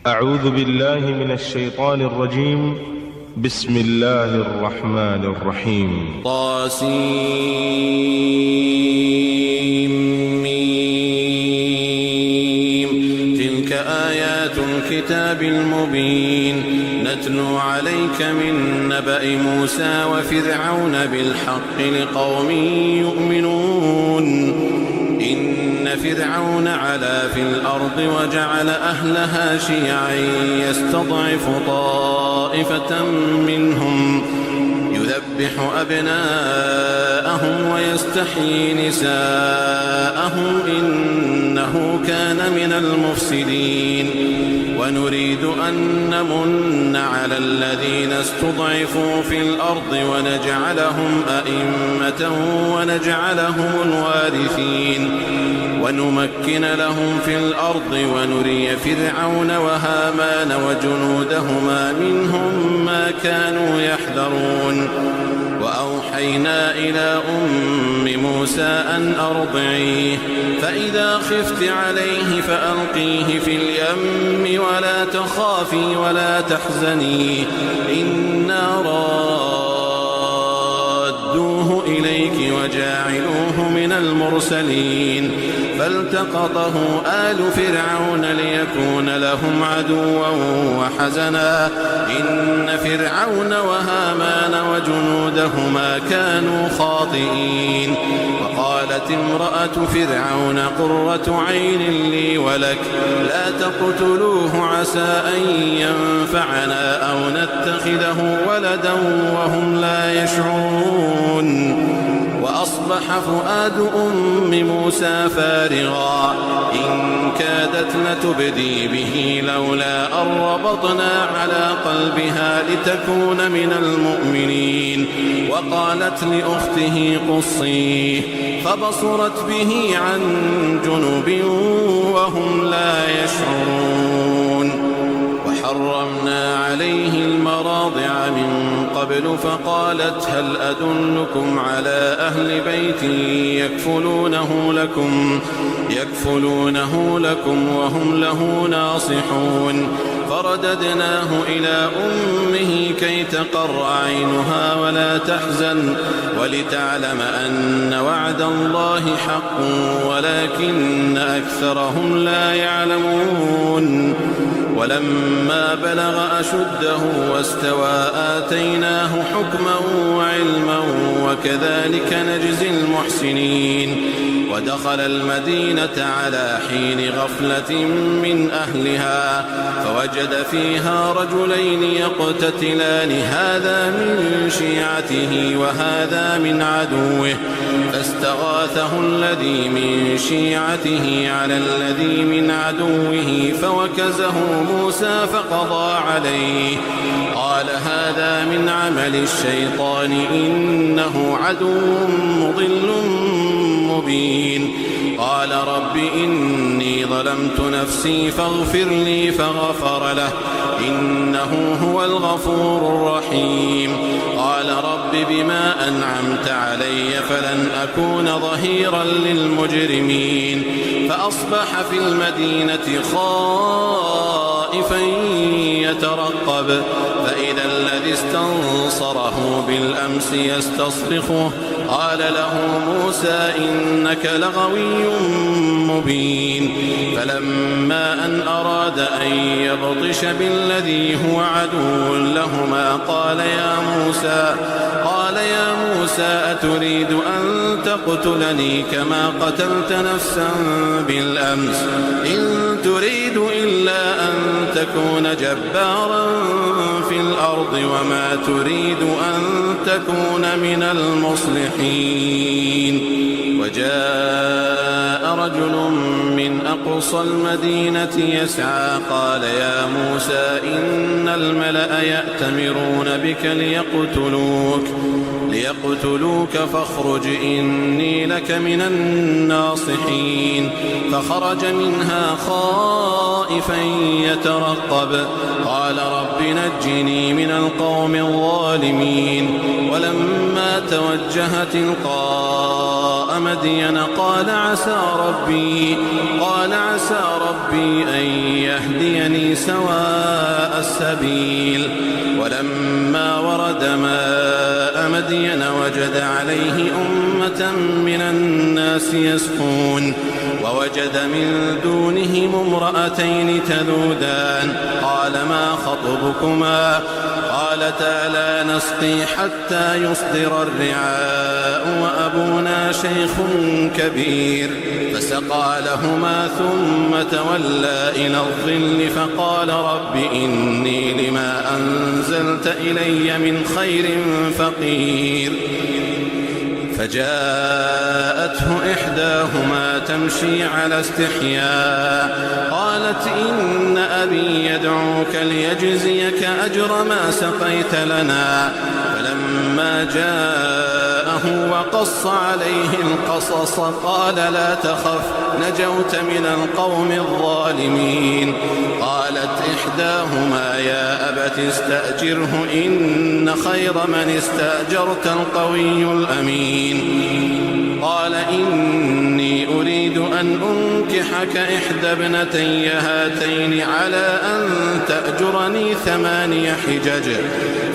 أعوذ بالله من الشيطان الرجيم. بسم الله الرحمن الرحيم. طاسيم. تلك آيات الكتاب المبين نتلو عليك من نبأ موسى وفرعون بالحق لقوم يؤمنون. إن فرعون علا في الأرض وجعل أهلها شيعا يستضعف طائفة منهم يذبح أبناءهم ويستحيي نساءهم إنه كان من المفسدين. ونريد أن نمن على الذين استضعفوا في الأرض ونجعلهم أئمة ونجعلهم الوارثين ونمكن لهم في الأرض ونري فرعون وهامان وجنودهما منهم ما كانوا يحذرون. وأوحينا إلى أم موسى أن أرضعيه فإذا خفت عليه فألقيه في اليم ولا تخافي ولا تحزني إنا رادوه إليك وجاعلوه من المرسلين. فالتقطه آل فرعون ليكون لهم عدوا وحزنا إن فرعون وهامان وجنودهما كانوا خاطئين. وقالت امرأة فرعون قرة عين لي ولك لا تقتلوه عسى أن ينفعنا أو نتخذه ولدا وهم لا يشعرون. وأصبح فؤاد أم موسى فارغا إن كادت لتبدي به لولا أن ربطنا على قلبها لتكون من المؤمنين. وقالت لأخته قصيه فبصرت به عن جنب وهم لا يشعرون. وحرمنا عليه المراضع من قبل فقالت هل أدلكم على أهل بيت يكفلونه لكم وهم له ناصحون. فرددناه إلى أمه كي تقر عينها ولا تحزن ولتعلم أن وعد الله حق ولكن أكثرهم لا يعلمون. ولما بلغ أشده واستوى آتيناه حكما وعلما وكذلك نجزي المحسنين. ودخل المدينة على حين غفلة من أهلها فوجد فيها رجلين يقتتلان هذا من شيعته وهذا من عدوه فاستغاثه الذي من شيعته على الذي من عدوه فوكزه موسى فقضى عليه. قال هذا من عمل الشيطان إنه عدو مضل مبين. قال رب إني ظلمت نفسي فاغفر لي فغفر له إنه هو الغفور الرحيم. قال رب بما أنعمت علي فلن أكون ظهيرا للمجرمين. فأصبح في المدينة خائفا يترقب فإذا الذي استنصره بالأمس يستصرخه قال له موسى إنك لغوي مبين. فلما أن أراد أن يبطش بالذي هو عدو لهما قال يا موسى أتريد أن تقتلني كما قتلت نفسا بالأمس إن تريد إلا أن تكون جبارا في الأرض وما تريد أن تكون من المصلحين. وجاء رجل من أقصى المدينة يسعى قال يا موسى إن الملأ يأتمرون بك ليقتلوك فاخرج إني لك من الناصحين. فخرج منها خائفا يترقب قال رب نجني من القوم الظالمين. ولما توجه تلقاء مدين قال عسى ربي ربي أن يهديني سواء السبيل. ولما ورد ماء مدين وجد عليه أمة من الناس يسقون ووجد من دونهم امرأتين تذودان قال ما خطبكما قالتا لا نسقي حتى يصدر الرعاء وأبونا شيخ كبير. فسقى لهما ثم تولى إلى الظل فقال رب إني لما أنزلت إلي من خير فقير. فجاءته إحداهما تمشي على استحياء قالت إن أبي يدعوك ليجزيك أجر ما سقيت لنا. فلما جاءه وقص عليه القصص قال لا تخف نجوت من القوم الظالمين. قالت إحداهما يا أبت استأجره إن خير من استأجرت القوي الأمين. قال إني أريد أن أنكحك إحدى ابنتي هاتين على أن تأجرني 8 حجج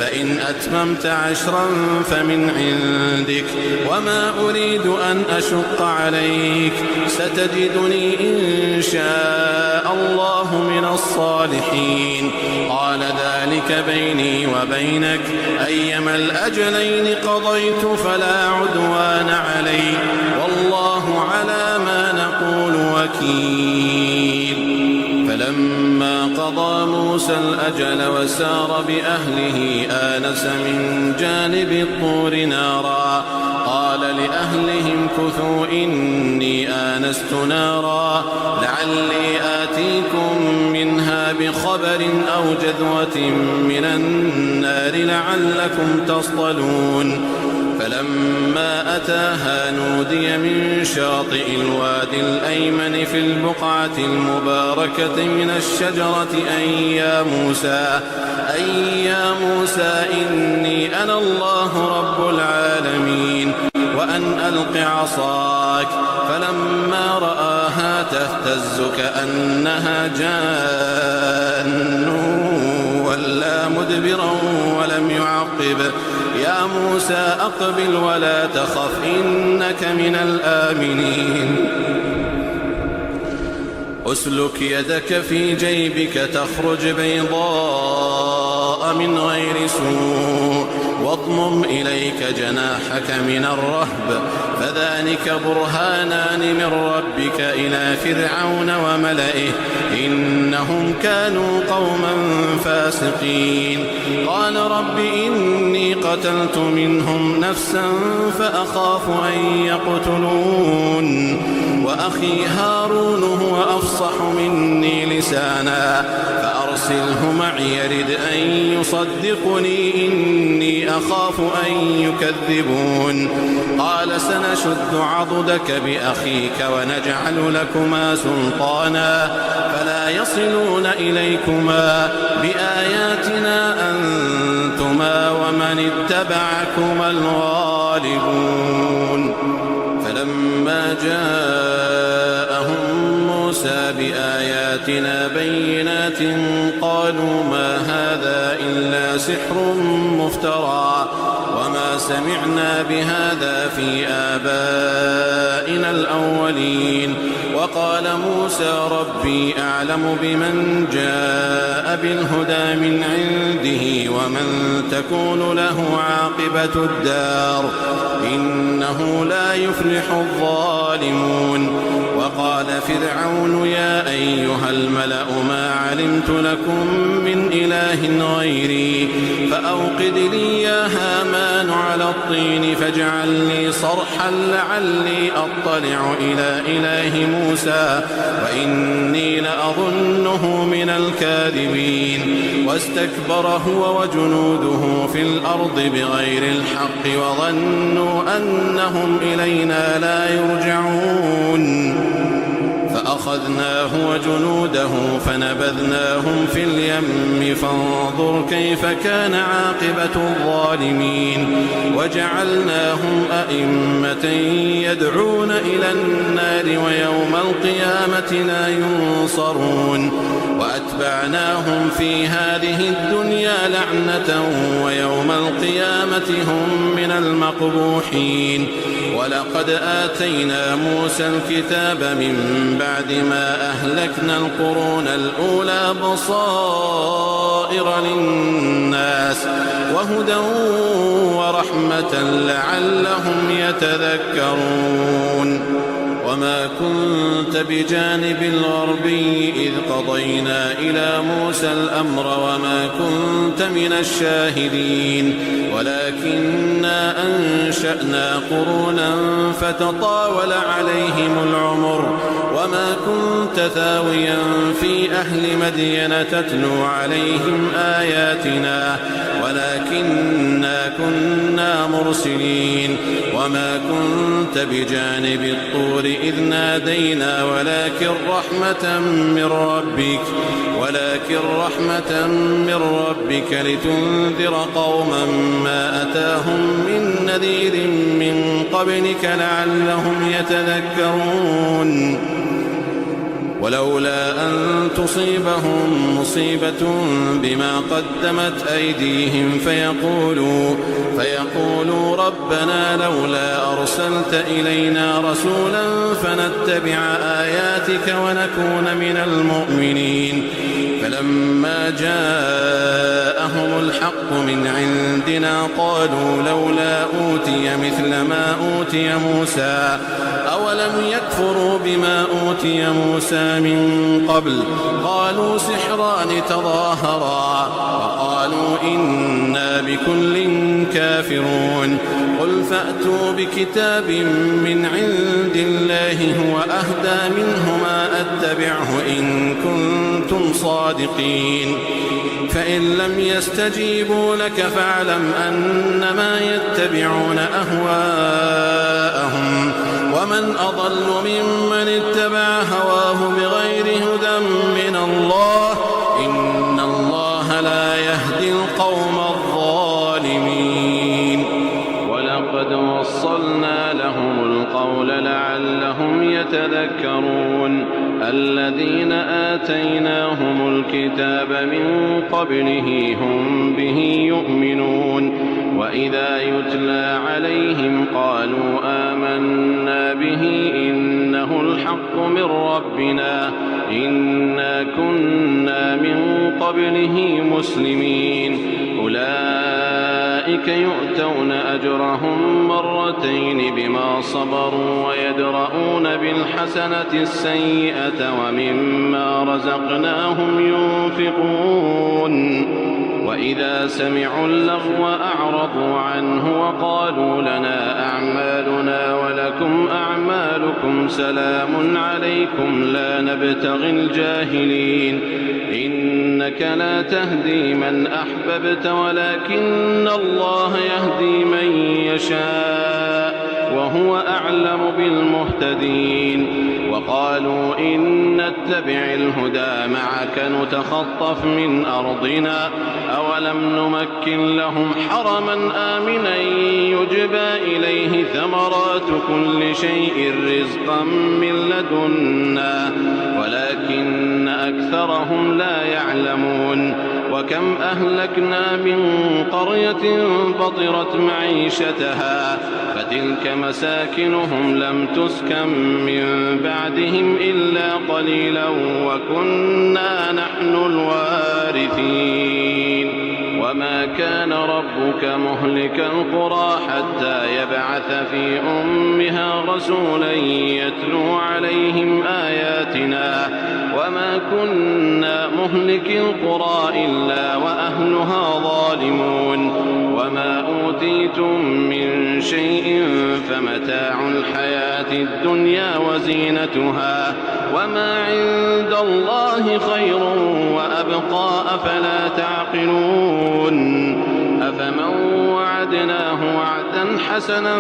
فإن أتممت 10 فمن عندك وما أريد أن أشق عليك ستجدني إن شاء الله من الصالحين. قال ذلك بيني وبينك أيما الأجلين قضيت فلا عدوان علي والله على ما نقول وكيل. فلما قضى موسى الأجل وسار بأهله آنس من جانب الطور نارا قال لأهلهم كثوا إني آنست نارا لعلي آتيكم منها بخبر أو جذوة من النار لعلكم تصطلون. فلما أتاها نودي من شاطئ الوادي الأيمن في البقعة المباركة من الشجرة أي يا موسى إني أنا الله رب العالمين وأن ألق عصاك. فلما رآها تهتز كأنها جان ولا مدبرا ولم يعقب يا موسى أقبل ولا تخف إنك من الآمنين. أسلك يدك في جيبك تخرج بيضاء من غير سوء واضمم إليك جناحك من الرهب فذلك برهانان من ربك إلى فرعون وملئه إنهم كانوا قوما فاسقين. قال رب إني قتلت منهم نفسا فأخاف أن يقتلون وأخي هارون هو أفصح مني لسانا فأرسله معي يرد أن يصدقني إني أخاف أن يكذبون. قال سنشد عضدك بأخيك ونجعل لكما سلطانا فلا يصلون إليكما بآياتنا أنتما ومن اتبعكما الغالبون. فلما جاءهم موسى بآياتنا بينات قالوا ما هذا إلا سحر مفترى وما سمعنا بهذا في آبائنا الأولين. وقال موسى ربي أعلم بمن جاء بالهدى من عنده ومن تكون له عاقبة الدار إنه لا يفلح الظالمون. وقال فرعون يا أيها الملأ ما علمت لكم من إله غيري فأوقد لي يا هامان على الطين فاجعل لي صرحا لعلي أطلع إلى إله موسى وإني لأظنه من الكاذبين. واستكبر هو وجنوده في الأرض بغير الحق وظنوا أنهم إلينا لا يرجعون. فأخذناه وجنوده فنبذناهم في اليم فانظر كيف كان عاقبة الظالمين وجعلناهم أئمة يدعون إلى النار ويوم القيامة لا ينصرون وأتبعناهم في هذه الدنيا لعنة ويوم القيامة هم من المقبوحين ولقد آتينا موسى الكتاب من بعد ما أهلكنا القرون الأولى بصائر للناس وهدى ورحمة لعلهم يتذكرون وما كنت بجانب الغربي إذ قضينا إلى موسى الأمر وما كنت من الشاهدين ولكننا أنشأنا قرونا فتطاول عليهم العمر وما كنت ثاويا في أهل مدين تتلو عليهم آياتنا ولكننا كنا مرسلين وما كنت بجانب الطور إذ نادينا ولكن رحمة من ربك لتنذر قوما ما أتاهم من نذير من قبلك لعلهم يتذكرون ولولا أن تصيبهم مصيبة بما قدمت أيديهم فيقولوا ربنا لولا أرسلت إلينا رسولا فنتبع آياتك ونكون من المؤمنين فلما جاءهم الحق من عندنا قالوا لولا أوتي مثل ما أوتي موسى أولم يكفروا بما أوتي موسى من قبل قالوا سحران تظاهرا وقالوا إنا بكل كافرون قل فأتوا بكتاب من عند الله هو أهدى منهما أتبعه إن كنتم صادقين فإن لم يستجيبوا لك فاعلم أنما يتبعون أهواءهم ومن أضل ممن اتبع هواه بغير هدى من الله إن الله لا يهدي القوم الظالمين ولقد وصلنا لهم القول لعلهم يتذكرون الذين آتيناهم الكتاب من قبله هم به يؤمنون وإذا يتلى عليهم قالوا آمنا به إنه الحق من ربنا إنا كنا من قبله مسلمين أولئك يؤتون أجرهم مرتين بما صبروا ويدرؤون بالحسنة السيئة ومما رزقناهم ينفقون وإذا سمعوا اللغو أعرضوا عنه وقالوا لنا أعمالنا ولكم أعمالكم سلام عليكم لا نبتغي الجاهلين إنك لا تهدي من أحببت ولكن الله يهدي من يشاء وهو أعلم بالمهتدين وقالوا إن نتبع الهدى معك نتخطف من أرضنا أولم نمكن لهم حرما آمنا يجبى إليه ثمرات كل شيء رزقا من لدنا ولكن أكثرهم لا يعلمون وكم أهلكنا من قرية بطرت معيشتها فتلك مساكنهم لم تسكن من بعدهم إلا قليلا وكنا نحن الوارثين وما كان ربك مهلك القرى حتى يبعث في أمها رسولا يتلو عليهم آياتنا وما كنا مهلك القرى إلا وأهلها ظالمون وما أوتيتم من شيء فمتاع الحياة الدنيا وزينتها وما عند الله خير وأبقى أفلا تعقلون أفمن وعد وعدناه وعدا حسنا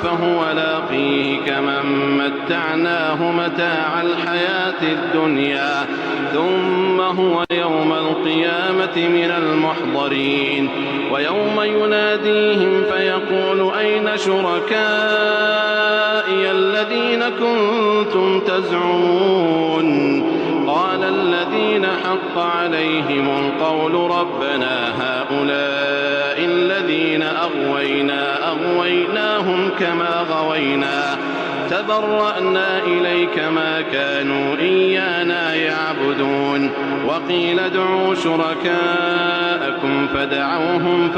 فهو لاقيه كمن متعناه متاع الحياة الدنيا ثم هو يوم القيامة من المحضرين. ويوم يناديهم فيقول أين شركائي الذين كنتم تزعمون قال الذين حق عليهم القول ربنا هؤلاء الذين أغويناهم كما غوينا تبرأنا إليك ما كانوا إيانا يعبدون. وقيل ادعوا شركاءكم فدعوهم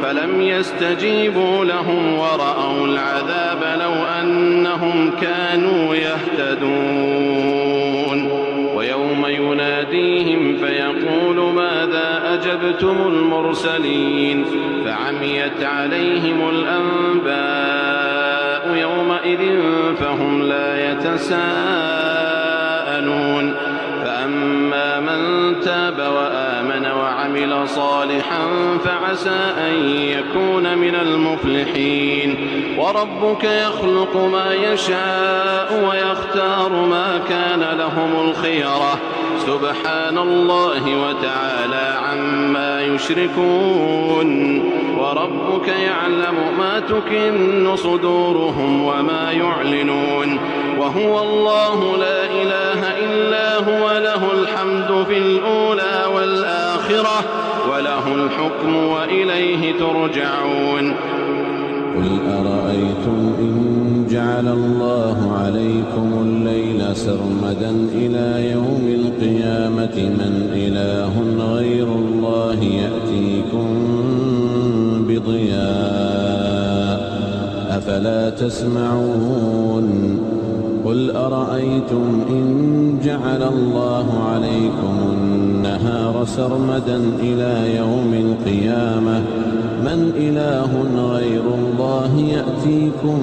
فلم يستجيبوا لهم ورأوا العذاب لو أنهم كانوا يهتدون. ويوم يناديهم فيقول ماذا أجبتم المرسلين فعميت عليهم الأنباء يومئذ فهم لا يتساءلون. فأما من تاب وآمن وعمل صالحا فعسى أن يكون من المفلحين. وربك يخلق ما يشاء ويختار ما كان لهم الخيرة سبحان الله وتعالى عما يشركون. وربك يعلم ما تكن صدورهم وما يعلنون وهو الله لا إله إلا هو له الحمد في الأولى والآخرة وله الحكم وإليه ترجعون. قل أرأيتم إن جعل الله عليكم الليل سرمدا إلى يوم القيامة من إله غير الله يأتيكم بضياء أفلا تسمعون. قل أرأيتم إن جعل الله عليكم النهار سرمدا إلى يوم القيامة من إله غير الله يأتيكم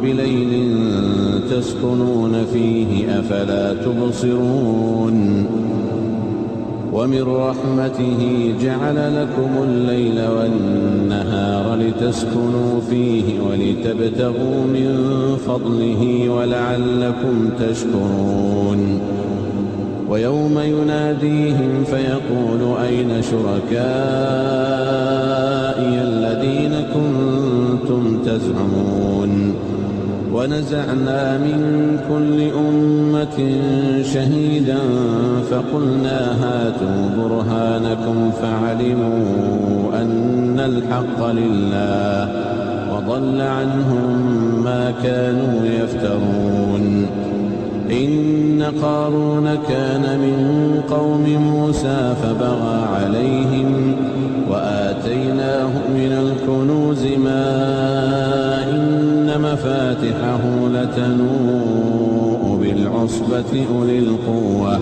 بليل تسكنون فيه أفلا تبصرون. ومن رحمته جعل لكم الليل والنهار لتسكنوا فيه ولتبتغوا من فضله ولعلكم تشكرون. ويوم يناديهم فيقول أين شركائي الذين كنتم تزعمون ونزعنا من كل أمة شهيدا فقلنا هاتوا برهانكم فعلموا أن الحق لله وضل عنهم ما كانوا يفترون. إن قارون كان من قوم موسى فبغى عليهم وآتيناه من الكنوز ما إن مفاتحه لتنوء بالعصبة أولي القوة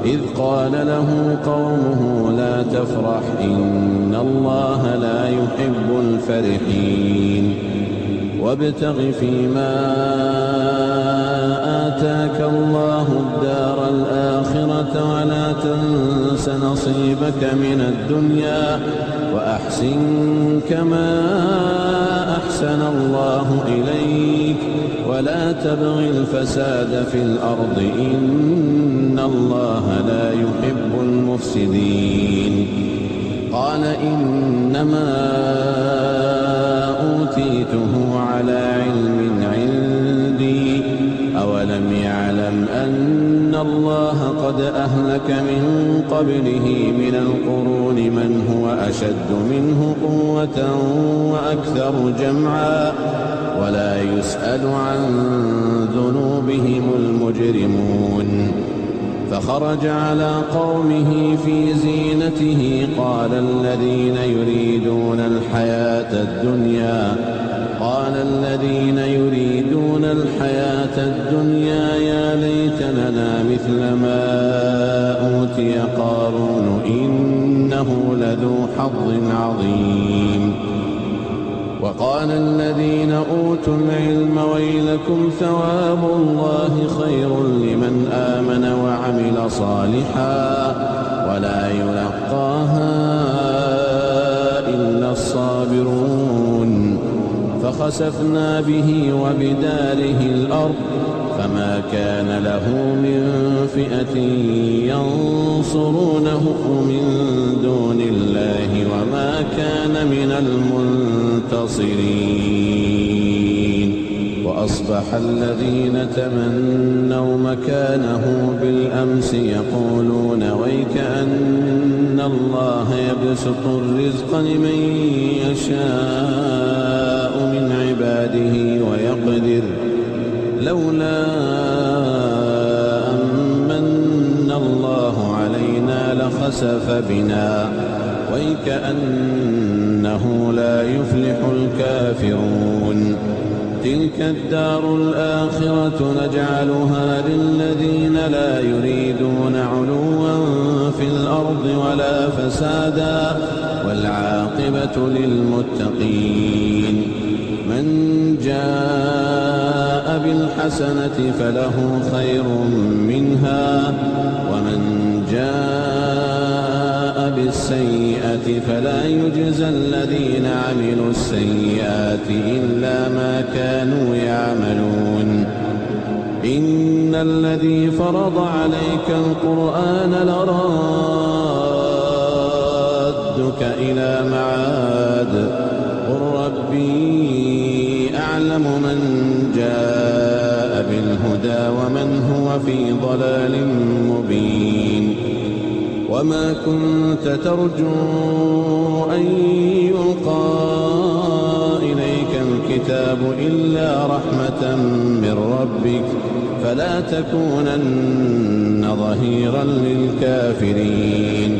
إذ قال له قومه لا تفرح إن الله لا يحب الفرحين. وابتغ فيما آتاك الله الدار الآخرة ولا تنس نصيبك من الدنيا وأحسن كما أحسن الله إليك ولا تبغ الفساد في الأرض إن الله لا يحب المفسدين. قال إنما أوتيته على علم عندي أولم يعلم أن الله قد أهلك من قبله من القرون من هو أشد منه قوة وأكثر جمعا ولا يسأل عن ذنوبهم المجرمون. فخرج على قومه في زينته قال الذين يريدون الحياة الدنيا يا ليت لنا مثل ما أوتي قارون إنه لذو حظ عظيم. وقال الذين أوتوا العلم ويلكم ثواب الله خير لمن آمن وعمل صالحا ولا يلقاها فخسفنا به وبداره الأرض فما كان له من فئة ينصرونه من دون الله وما كان من المنتصرين. وأصبح الذين تمنوا مكانه بالأمس يقولون ويك أن الله يبسط الرزق لمن يشاء من عباده ويقدر لولا أمن الله علينا لخسف بنا ويكأنه لا يفلح الكافرون. تلك الدار الآخرة نجعلها للذين لا يريدون علوا في الأرض ولا فسادا والعاقبة للمتقين. من جاء بالحسنة فله خير منها ومن جاء بالسيئة فلا يجزى الذين عملوا السيئات إلا ما كانوا يعملون. إن الذي فرض عليك القرآن لرادك إلى معاد قل ربي أعلم من جاء بالهدى ومن هو في ضلال مبين. وما كنت ترجو أن يلقى إليك الكتاب إلا رحمة من ربك فلا تكونن ظهيرا للكافرين.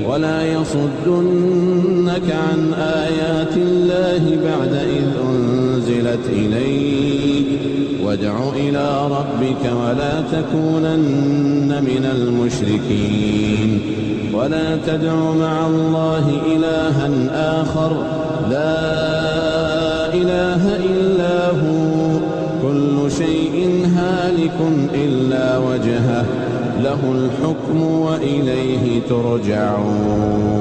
ولا يصدنك عن آيات الله بعد إذ أنزلت إليك وادع إلى ربك ولا تكونن من المشركين. ولا تدع مع الله إلها آخر لا إله إلا هو كل شيء هالك إلا وجهه له الحكم وإليه ترجعون.